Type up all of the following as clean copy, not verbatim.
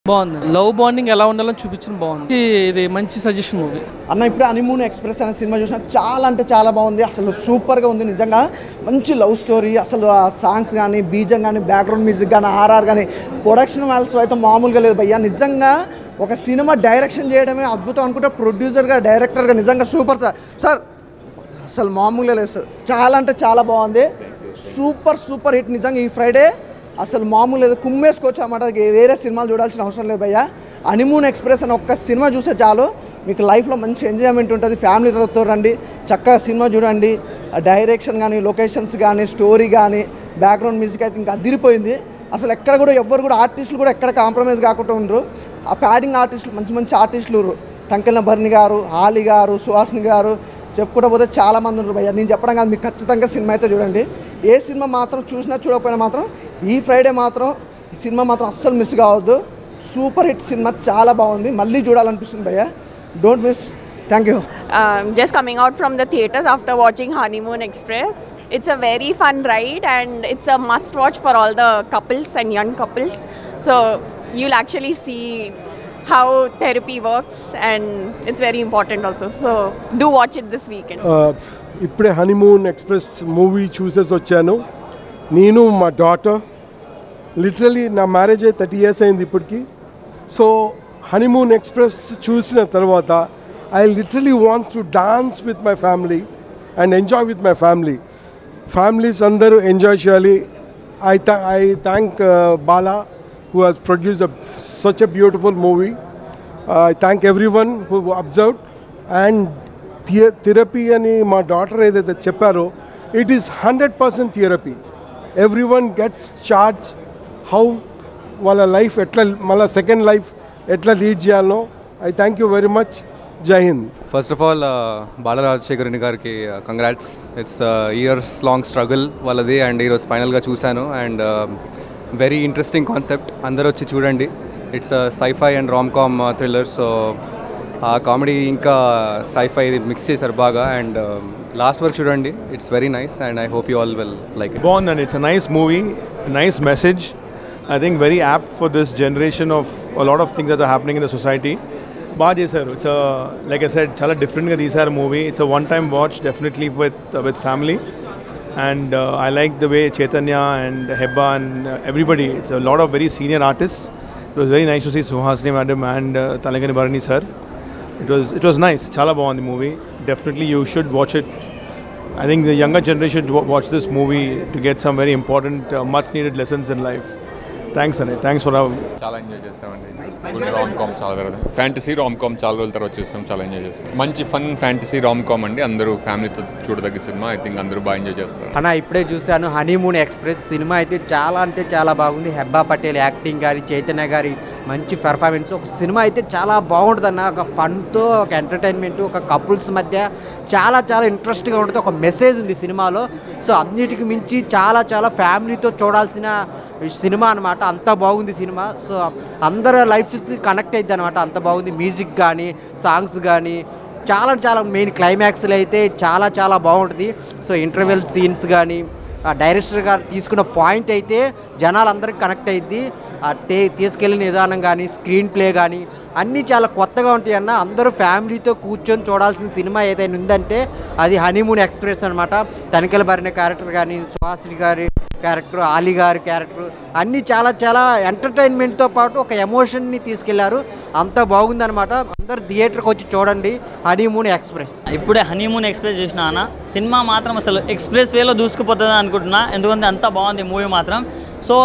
బాగుంది. Love bonding ఎలా ఉండాలని చూపించిన బాగుంది. ఇది మంచి సజెషన్ మూవీ అన్న. ఇప్పుడు హనీమూన్ ఎక్స్ప్రెస్ అనే సినిమా చూసిన చాలా అంటే చాలా బాగుంది. అసలు సూపర్గా ఉంది నిజంగా. మంచి లవ్ స్టోరీ. అసలు ఆ సాంగ్స్ కానీ, బీజం కానీ, బ్యాక్గ్రౌండ్ మ్యూజిక్ కానీ, ఆర్ఆర్ కానీ, ప్రొడక్షన్ వాల్స్ అయితే మామూలుగా లేదు భయ్యా. నిజంగా ఒక సినిమా డైరెక్షన్ చేయడమే అద్భుతం అనుకుంటే ప్రొడ్యూసర్గా, డైరెక్టర్గా నిజంగా సూపర్ సార్. అసలు మామూలుగా లేదు సార్. చాలా అంటే చాలా బాగుంది. సూపర్ హిట్ నిజంగా. ఈ ఫ్రైడే అసలు మామూలు లేదు, కుమ్మేసుకోవచ్చు అన్నమాట. వేరే సినిమాలు చూడాల్సిన అవసరం లేదు భయ్యా. హనీమూన్ ఎక్స్ప్రెస్ అని ఒక్క సినిమా చూస్తే చాలు, మీకు లైఫ్లో మంచి ఎంజాయ్మెంట్ ఉంటుంది. ఫ్యామిలీతో రండి, చక్కగా సినిమా చూడండి. డైరెక్షన్ కానీ, లొకేషన్స్ కానీ, స్టోరీ కానీ, బ్యాక్గ్రౌండ్ మ్యూజిక్ అయితే ఇంకా అదిరిపోయింది. అసలు ఎక్కడ కూడా ఎవ్వరు కూడా ఆర్టిస్టులు కూడా ఎక్కడ కాంప్రమైజ్ కాకుండా ఉండరు. ఆ ప్యాడింగ్ ఆర్టిస్టులు మంచి ఆర్టిస్టులు, టంకెళ్ళ భరణి గారు, హాలి గారు, సుహాసిని గారు, చెప్పుకుంటూ పోతే చాలామంది ఉన్నారు భయ్య. నేను చెప్పడం కాదు, మీకు ఖచ్చితంగా సినిమా అయితే చూడండి. ఏ సినిమా మాత్రం చూసినా చూడకపోయినా మాత్రం ఈ ఫ్రైడే మాత్రం ఈ సినిమా మాత్రం అస్సలు మిస్ కావద్దు. సూపర్ హిట్ సినిమా, చాలా బాగుంది. మళ్ళీ చూడాలనిపిస్తుంది భయ్య. Don't miss. Thank you. Just coming out from the theatres after watching Honeymoon Express. It's a very fun ride and it's a must watch for all the couples and young couples. So you'll actually see how therapy works and it's very important also. So do watch it this weekend. ఇప్పుడే honeymoon express movie చూసేసి వచ్చాను. నేను మా daughter literally నా marriage అయ్యి 30 years అయింది ఇప్పటికి. So honeymoon express చూసిన తర్వాత I literally wants to dance with my family and enjoy with my family. Families అందరూ ఎంజాయ్ చేయాలి. I thank Bala who has produced such a beautiful movie. I thank everyone who observed. And therapy ani my daughter edaithe chepparo, it is 100% therapy. Everyone gets charged how wala life etla mala second life etla lead cheyalno. I thank you very much. Jai Hind. First of all, Bala Rajshekharan gariki congrats. It's a years long struggle valadi and ee roju final ga chusanu and very interesting concept. అందరూ వచ్చి చూడండి. It's sci-fi and rom com. So ఆ comedy ఇంకా sci-fi mix చేశారు బాగా. And last వరకు చూడండి. It's very nice and I hope you all will like it. బాగుందండి. It's a nice movie, nice message. I think very apt for this generation of a lot of things that are happening in the society. బాగా చేశారు. It's like I said చాలా డిఫరెంట్గా తీశారు movie. It's a one time watch definitely with family. And I like the way Chaitanya and Hebba and everybody, it's a lot of very senior artists. It was very nice to see Suhasini madam and Talangani Bharani sir. It was nice. Chala bagundi movie. Definitely you should watch it. I think the younger generation should watch this movie to get some very important much needed lessons in life. Thanks అండి. Thanks for చాలా enjoy చేసామండి. Good rom com, చాలా తర్వాత fantasy rom com చాలా రోజుల తర్వాత చూసాం. చాలా ఎంజాయ్ చేస్తాం. మంచి ఫన్ ఫ్యాంటసీ రామ్ కామ్ అండి. అందరూ ఫ్యామిలీతో చూడదగ్గ సినిమా. ఐ థింక్ అందరూ బాగా ఎంజాయ్ చేస్తారు. అన్న ఇప్పుడే చూశాను హనీమూన్ ఎక్స్ప్రెస్ సినిమా. అయితే చాలా అంటే చాలా బాగుంది. హెబ్బా పటేల్ యాక్టింగ్ గారి, చైతన్య గారి మంచి పెర్ఫార్మెన్స్. ఒక సినిమా అయితే చాలా బాగుంటుంది అన్న. ఒక ఫన్తో, ఒక ఎంటర్టైన్మెంట్, ఒక కపుల్స్ మధ్య చాలా చాలా ఇంట్రెస్ట్గా ఉంటుంది. ఒక మెసేజ్ ఉంది సినిమాలో. సో అన్నిటికి మించి చాలా చాలా ఫ్యామిలీతో చూడాల్సిన సినిమా అనమాట. అంత బాగుంది సినిమా. సో అందరు లైఫ్కి కనెక్ట్ అవుతుంది అనమాట. అంత బాగుంది. మ్యూజిక్ కానీ, సాంగ్స్ కానీ చాలా చాలా మెయిన్ క్లైమాక్స్లో అయితే చాలా చాలా బాగుంటుంది. సో ఇంటర్వెల్ సీన్స్ కానీ, ఆ డైరెక్టర్ గారు తీసుకున్న పాయింట్ అయితే జనాలందరికీ కనెక్ట్ అయ్యిద్ది. తీసుకెళ్ళిన విధానం కానీ, స్క్రీన్ ప్లే కానీ అన్నీ చాలా కొత్తగా ఉంటాయి అన్న. అందరూ ఫ్యామిలీతో కూర్చొని చూడాల్సిన సినిమా ఏదైనా ఉందంటే అది హనీమూన్ ఎక్స్ప్రెస్ అనమాట. తనికెల భరిన క్యారెక్టర్ కానీ, సుహాసిని గారి క్యారెక్టర్, ఆలీ గారి క్యారెక్టర్ అన్నీ చాలా చాలా ఎంటర్టైన్మెంట్తో పాటు ఒక ఎమోషన్ని తీసుకెళ్లారు. అంత బాగుందనమాట. అందరు థియేటర్కి వచ్చి చూడండి హనీమూన్ ఎక్స్ప్రెస్. ఇప్పుడే హనీమూన్ ఎక్స్ప్రెస్ చూసిన అన్న. సినిమా మాత్రం అసలు ఎక్స్ప్రెస్ వేలో దూసుకుపోతుంది అనుకుంటున్నా. ఎందుకంటే అంత బాగుంది మూవీ మాత్రం. సో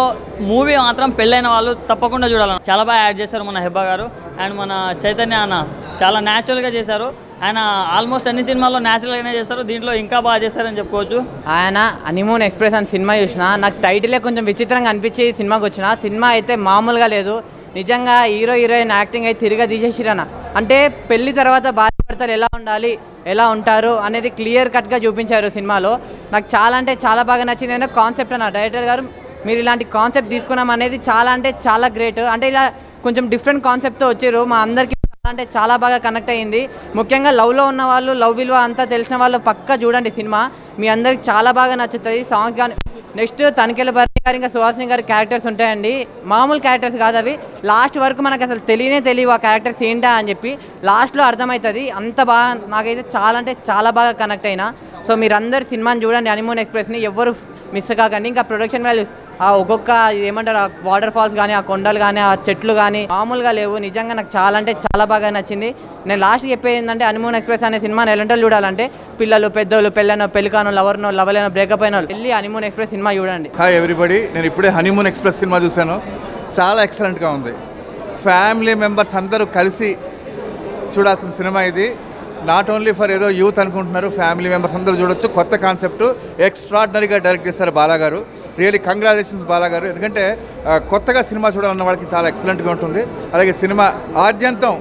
మూవీ మాత్రం పెళ్ళైన వాళ్ళు తప్పకుండా చూడాలన్న. చాలా బాగా యాడ్ చేశారు మన హెబ్బా గారు అండ్ మన చైతన్య అన్న. చాలా న్యాచురల్గా చేశారు. ఆయన ఆల్మోస్ట్ అన్ని సినిమాల్లో న్యాచురల్గానే చేస్తారు. దీంట్లో ఇంకా బాగా చేస్తారని చెప్పుకోవచ్చు. ఆయన హనీమూన్ ఎక్స్ప్రెస్ అని సినిమా చూసిన. నాకు టైటిలే కొంచెం విచిత్రంగా అనిపించి సినిమాకి వచ్చిన. సినిమా అయితే మామూలుగా లేదు. నిజంగా హీరో హీరోయిన్ యాక్టింగ్ అయితే తిరిగా తీసేసిరన్న. అంటే పెళ్లి తర్వాత భార్యాభర్తలు ఎలా ఉండాలి, ఎలా ఉంటారు అనేది క్లియర్ కట్గా చూపించారు సినిమాలో. నాకు చాలా అంటే చాలా బాగా నచ్చింది. అయినా కాన్సెప్ట్ అన్న డైరెక్టర్ గారు మీరు ఇలాంటి కాన్సెప్ట్ తీసుకున్నాం అనేది చాలా అంటే చాలా గ్రేట్. అంటే ఇలా కొంచెం డిఫరెంట్ కాన్సెప్ట్తో వచ్చారు. మా అందరికీ అంటే చాలా బాగా కనెక్ట్ అయ్యింది. ముఖ్యంగా లవ్లో ఉన్న వాళ్ళు, లవ్ విలువ అంతా తెలిసిన వాళ్ళు పక్కా చూడండి సినిమా. మీ అందరికి చాలా బాగా నచ్చుతుంది. సాంగ్స్ కానీ నెక్స్ట్ తనికెల భరణి గారి ఇంకా సుహాసిని గారి క్యారెక్టర్స్ ఉంటాయండి, మామూలు క్యారెక్టర్స్ కాదు అవి. లాస్ట్ వరకు మనకు అసలు తెలియవు ఆ క్యారెక్టర్స్ ఏంటా అని చెప్పి. లాస్ట్లో అర్థమవుతుంది. అంత బాగా నాకైతే చాలా అంటే చాలా బాగా కనెక్ట్ అయినా. సో మీరందరు సినిమాని చూడండి, హనీమూన్ ఎక్స్ప్రెస్ని, ఎవ్వరు మిస్ కాకండి. ఇంకా ప్రొడక్షన్ వాల్యూస్ ఆ ఒక్కొక్క ఏమంటారు, ఆ వాటర్ ఫాల్స్ కానీ, ఆ కొండలు కానీ, ఆ చెట్లు కానీ మామూలుగా లేవు. నిజంగా నాకు చాలా అంటే చాలా బాగా నచ్చింది. నేను లాస్ట్ చెప్పేది ఏంటంటే, హనీమూన్ ఎక్స్ప్రెస్ అనే సినిమాని ఎలాంటి చూడాలంటే పిల్లలు, పెద్దోళ్ళు, పెళ్ళనో, పెళ్ళికానో, లవర్నో, లవలేనో, బ్రేకప్ అయిన వెళ్ళి హనీమూన్ ఎక్స్ప్రెస్ సినిమా చూడండి. హాయ్ ఎవ్రీబడి, నేను ఇప్పుడే హనీమూన్ ఎక్స్ప్రెస్ సినిమా చూశాను. చాలా ఎక్సలెంట్గా ఉంది. ఫ్యామిలీ మెంబర్స్ అందరూ కలిసి చూడాల్సిన సినిమా ఇది. నాట్ ఓన్లీ ఫర్ ఏదో యూత్ అనుకుంటున్నారు, ఫ్యామిలీ మెంబర్స్ అందరూ చూడొచ్చు. కొత్త కాన్సెప్ట్, ఎక్స్ట్రాడినరీగా డైరెక్ట్ చేస్తారు బాలా గారు. రియలీ కంగ్రాచులేషన్స్ బాలా గారు. ఎందుకంటే కొత్తగా సినిమా చూడాలన్న వాళ్ళకి చాలా ఎక్సలెంట్గా ఉంటుంది. అలాగే సినిమా ఆద్యంతం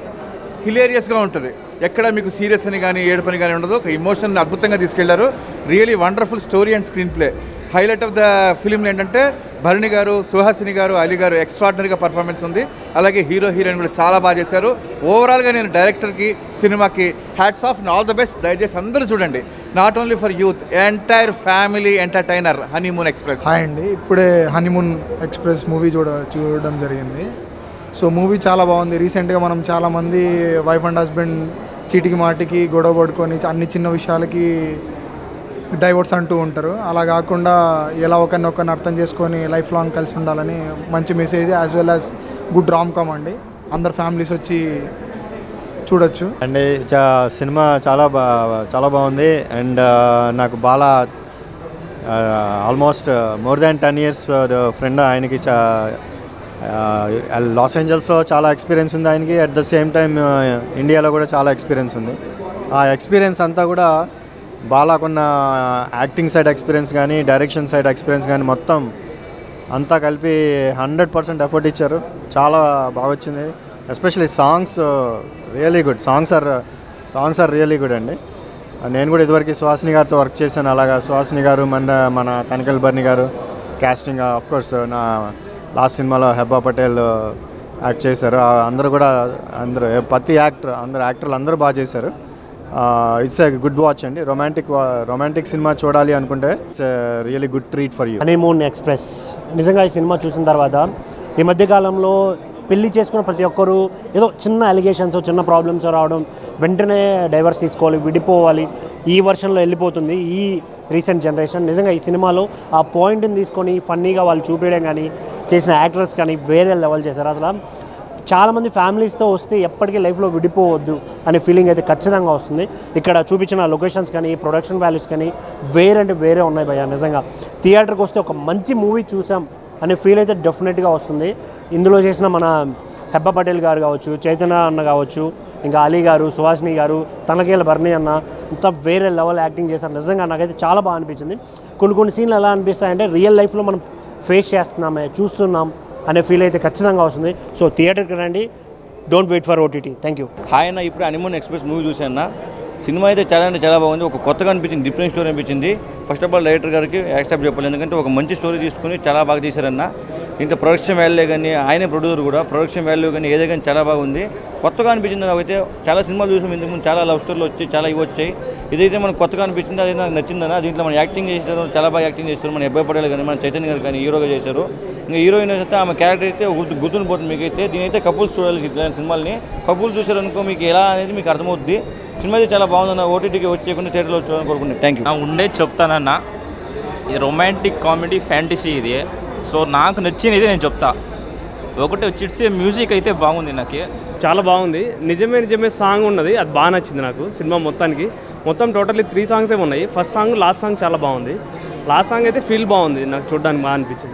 హిలేరియస్గా ఉంటుంది. ఎక్కడ మీకు సీరియస్ అని కానీ ఏడుపని కానీ ఉండదు. ఒక ఎమోషన్ అద్భుతంగా తీసుకెళ్లారు. Really wonderful story and screen play. Highlight of the film ఏంటంటే భరణి గారు, సుహాసిని గారు, అలీ గారు ఎక్స్ట్రాడినరీగా పర్ఫార్మెన్స్ ఉంది. అలాగే హీరో హీరోయిన్ కూడా చాలా బాగా చేశారు. ఓవరాల్గా నేను డైరెక్టర్కి, సినిమాకి hats off and all the best. దయచేసి అందరూ చూడండి. Not only for youth, entire family entertainer honeymoon express. Hi అండి, ఇప్పుడే హనీమూన్ ఎక్స్ప్రెస్ మూవీ చూడడం జరిగింది. సో మూవీ చాలా బాగుంది. రీసెంట్గా మనం చాలామంది వైఫ్ అండ్ హస్బెండ్ చీటికి మాటికి గొడవ పడుకొని అన్ని చిన్న విషయాలకి డైవర్స్ అంటూ ఉంటారు. అలా కాకుండా ఎలా ఒకరినొకరిని అర్థం చేసుకొని లైఫ్ లాంగ్ కలిసి ఉండాలని మంచి message, as well as good rom com అండి. అందరు ఫ్యామిలీస్ వచ్చి చూడొచ్చు అండి. సినిమా చాలా బాగుంది. అండ్ నాకు Bala almost more than 10 years friend. ఆయనకి లాస్ ఏంజల్స్లో చాలా ఎక్స్పీరియన్స్ ఉంది ఆయనకి. అట్ ద సేమ్ టైం ఇండియాలో కూడా చాలా ఎక్స్పీరియన్స్ ఉంది. ఆ ఎక్స్పీరియన్స్ అంతా కూడా బాలాకున్న యాక్టింగ్ సైడ్ ఎక్స్పీరియన్స్ కానీ, డైరెక్షన్ సైడ్ ఎక్స్పీరియన్స్ కానీ మొత్తం అంతా కలిపి 100% ఎఫర్ట్ ఇచ్చారు. చాలా బాగా వచ్చింది. Especially songs really good. Songs are really good అండి. నేను కూడా ఇదివరకు సుహాసిని గారితో వర్క్ చేశాను. అలాగా సుహాసిని గారు, మన తనికెల్ బర్ని గారు క్యాస్టింగ్, ఆఫ్కోర్స్ నా లాస్ట్ సినిమాలో హెబ్బా పటేల్ యాక్ట్ చేశారు. అందరూ ప్రతి యాక్టర్లు అందరూ బాగా చేశారు. ఇట్స్ ఎ గుడ్ వాచ్ అండి. రొమాంటిక్ సినిమా చూడాలి అనుకుంటే it's really good treat for you. Honeymoon express నిజంగా ఈ సినిమా చూసిన తర్వాత ఈ మధ్యకాలంలో పెళ్లి చేసుకున్న ప్రతి ఒక్కరూ ఏదో చిన్న అలిగేషన్స్, చిన్న ప్రాబ్లమ్స్ రావడం, వెంటనే డైవర్స్ తీసుకోవాలి, విడిపోవాలి, ఈ వర్షన్లో వెళ్ళిపోతుంది ఈ రీసెంట్ జనరేషన్. నిజంగా ఈ సినిమాలో ఆ పాయింట్ని తీసుకొని ఫన్నీగా వాళ్ళు చూపించడం కానీ, చేసిన యాక్టర్స్ కానీ వేరే లెవెల్ చేశారు. అసలు చాలామంది ఫ్యామిలీస్తో వస్తే ఎప్పటికీ లైఫ్లో విడిపోవద్దు అనే ఫీలింగ్ అయితే ఖచ్చితంగా వస్తుంది. ఇక్కడ చూపించిన లొకేషన్స్ కానీ, ప్రొడక్షన్ వాల్యూస్ కానీ వేరే ఉన్నాయి భయ్యా. నిజంగా థియేటర్కి వస్తే ఒక మంచి మూవీ చూసాం అనే ఫీల్ అయితే డెఫినెట్గా వస్తుంది. ఇందులో చేసిన మన హెబ్బా పటేల్ గారు కావచ్చు, చైతన్య అన్న కావచ్చు, ఇంకా అలీ గారు, సుహాసిని గారు, తనకేల బర్ని అన్న అంతా వేరే లెవెల్ యాక్టింగ్ చేశారు. నిజంగా నాకైతే చాలా బాగా అనిపించింది. కొన్ని సీన్లు ఎలా అనిపిస్తాయంటే రియల్ లైఫ్లో మనం ఫేస్ చేస్తున్నామే, చూస్తున్నాం అనే ఫీల్ అయితే ఖచ్చితంగా వస్తుంది. సో థియేటర్కి రండి, don't wait for OTT. Thank you. Hi అన్న, ఇప్పుడు హనీమూన్ ఎక్స్ప్రెస్ మూవీ చూసాను. సినిమా అయితే చాలా బాగుంది. ఒక కొత్తగా అనిపించింది, డిఫరెంట్ స్టోరీ అనిపించింది. ఫస్ట్ ఆఫ్ ఆల్ డైరెక్టర్ గారికి యాక్సెప్ట్ చెప్పాలి, ఎందుకంటే ఒక మంచి స్టోరీ తీసుకుని చాలా బాగా తీశారన్న. ఇంకా ప్రొడక్షన్ వాల్యూ కానీ, ఆయన ప్రొడ్యూసర్ కూడా ప్రొడక్షన్ వాల్యూ కానీ ఏదో కానీ చాలా బాగుంది. కొత్తగా అనిపించింది. నాకైతే చాలా సినిమాలు చూసాం ఇంతకుముందు, చాలా లవ్ స్టోరీలు వచ్చాయి, చాలా ఇవి వచ్చాయి. ఇదైతే మనకు కొత్తగా అనిపించింది, అదే నాకు నచ్చిందన్న. దీంట్లో మన యాక్టింగ్ చేశారు, చాలా బాగా యాక్టింగ్ చేస్తారు. మన హెబ్బా పటేల్ కానీ, మన చైతన్య గారు కానీ హీరోగా చేశారు. ఇంకా హీరోయిన్ అయితే ఆమె క్యారెక్టర్ అయితే గుర్తుని పోతుంది మీకైతే. దీనైతే కపుల్స్ చూడాలి ఇట్లాంటి సినిమాల్ని. కపుల్స్ చూసారనుకో మీకు ఎలా అనేది మీకు అర్థమవుద్ది. సినిమా అయితే చాలా బాగుందన్న. ఓటీటీకి వచ్చేయకుండా థియేటర్లో చూడాలని కోరుకుంటున్నాను. Thank you. ఉండేది చెప్తానన్న, ఈ రొమాంటిక్ కామెడీ ఫ్యాంటసీ ఇది. సో నాకు నచ్చినది నేను చెప్తా. ఒకటి వచ్చేసి మ్యూజిక్ అయితే బాగుంది, నాకు చాలా బాగుంది. నిజమే సాంగ్ ఉన్నది, అది బాగా నచ్చింది నాకు. సినిమా మొత్తం టోటల్లీ 3 సాంగ్సే ఉన్నాయి. ఫస్ట్ సాంగ్, లాస్ట్ సాంగ్ చాలా బాగుంది. లాస్ట్ సాంగ్ అయితే ఫీల్ బాగుంది, నాకు చూడడానికి బాగా అనిపించింది.